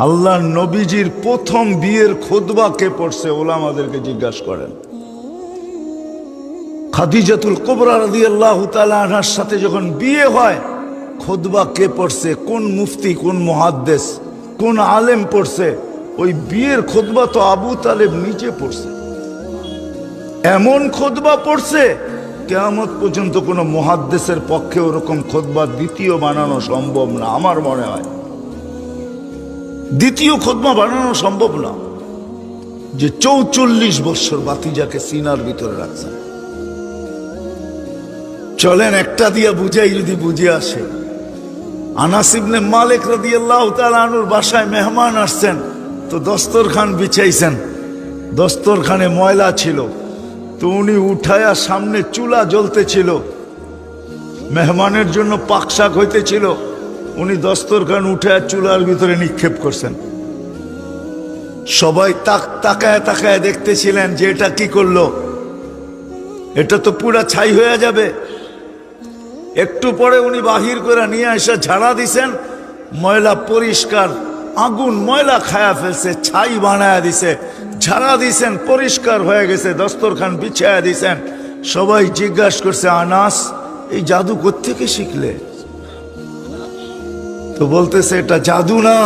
আল্লাহ নবীজির প্রথম বিয়ের খুতবা কে পড়ছে? ওলামাদেরকে জিজ্ঞাসা করেন। খাদিজাতুল কুবরা রাদিয়াল্লাহু তাআলা আনহার সাথে যখন বিয়ে হয়, খুতবা কে পড়ছে? কোন মুফতি, কোন মুহাদ্দিস, কোন আলেম পড়ছে? ওই বিয়ের খুতবা তো আবু তালেব নিজে পড়ছে। এমন খুতবা পড়ছে কিয়ামত পর্যন্ত কোনো মুহাদ্দিসের পক্ষে ওরকম খুতবা দ্বিতীয় বানানো সম্ভব না। আমার মনে হয় দ্বিতীয় খুতবা বানানো সম্ভব না, যে ৪৪ বছর বাতিজাকে সিনার ভিতরে রাখছেন। চলেন একটা দিয়া বুঝাই, যদি বুঝে আসে। আনাস ইবনে মালিক রাদিয়াল্লাহু তাআলা আনহুর বাসায় মেহমান আসছেন, তো দস্তরখান বিছাইছেন, দস্তরখানে ময়লা ছিল, তো উনি উঠায়া সামনে চুলা জ্বলতেছিল, মেহমানের জন্য পাকশাক হইতেছিল, উনি দস্তরখান উঠায়া চুলার ভিতরে নিক্ষেপ করছেন। সবাই তাকায় তাকায় দেখতেছিলেন যে এটা কি করলো, এটা তো পুরা ছাই হয়ে যাবে। একটু পরে উনি বাহির করে নিয়ে এসে ঝাড়া দিছেন, ময়লা পরিষ্কার, আগুন ময়লা খায়া ফেলছে, ছাই বানায়া দিছে, ঝাড়া দিছেন, পরিষ্কার হয়ে গেছে, দস্তরখান বিছায়া দিছেন। সবাই জিজ্ঞাসা করছে, আনাস এই জাদু কোত্থেকে শিখলে? তো বলতেছে এটা জাদু না,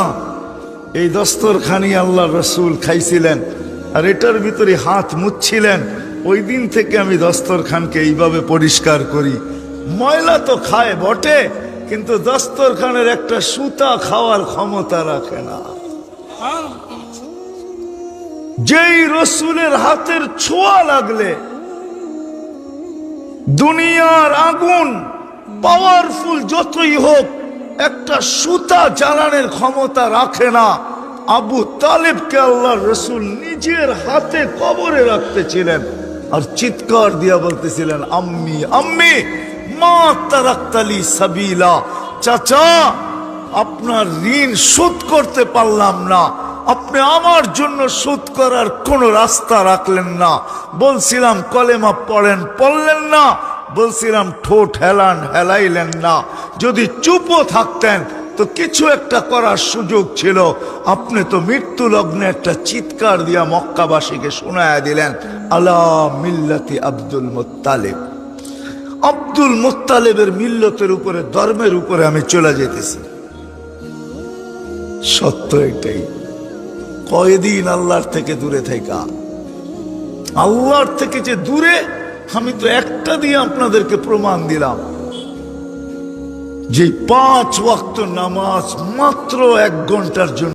এই দস্তরখানি আল্লাহ রসুল খাইছিলেন আর এটার ভিতরে হাত মুছছিলেন। ওই দিন থেকে আমি দস্তরখানকে এইভাবে পরিষ্কার করি। ময়লা তো খায় বটে, কিন্তু দস্তরখানের একটা সুতা খাওয়ার ক্ষমতা রাখে না। যেই রসুলের হাতের ছোঁয়া লাগলে দুনিয়ার আগুন পাওয়ারফুল যতই হোক একটা সুতা জ্বালানোর ক্ষমতা রাখে না। আবু তালেবকে আল্লাহ রসুল নিজের হাতে কবরে রাখতেছিলেন আর চিৎকার দিয়া বলতেছিলেন, আম্মি আম্মি মা তারাক্তালি সাবিলা, চাচা আপনার ঋণ শোধ করতে পারলাম না, আপনি আমার জন্য শোধ করার কোন রাস্তা রাখলেন না। বলছিলাম কলেমা পড়েন, পড়লেন না। বলছিলাম ঠোঁট হেলান, হেলাইলেন না। যদি চুপও থাকতেন তো কিছু একটা করার সুযোগ ছিল। আপনি তো মৃত্যু লগ্নে একটা চিৎকার দিয়া মক্কাবাসীকে শোনায়া দিলেন, আলা মিল্লাতি আব্দুল মুত্তালিব। আব্দুল মুত্তালিবের মিল্লতের উপরে, ধর্মের উপরে আমি চলে যেতেছি। সত্য এটাই। কয়দিন আল্লাহর থেকে দূরে থাকা, আল্লাহর থেকে যে দূরে, আমি তো একটা দিয়ে আপনাদেরকে প্রমাণ দিলাম যে 5 ওয়াক্ত নামাজ মাত্র 1 ঘন্টার জন্য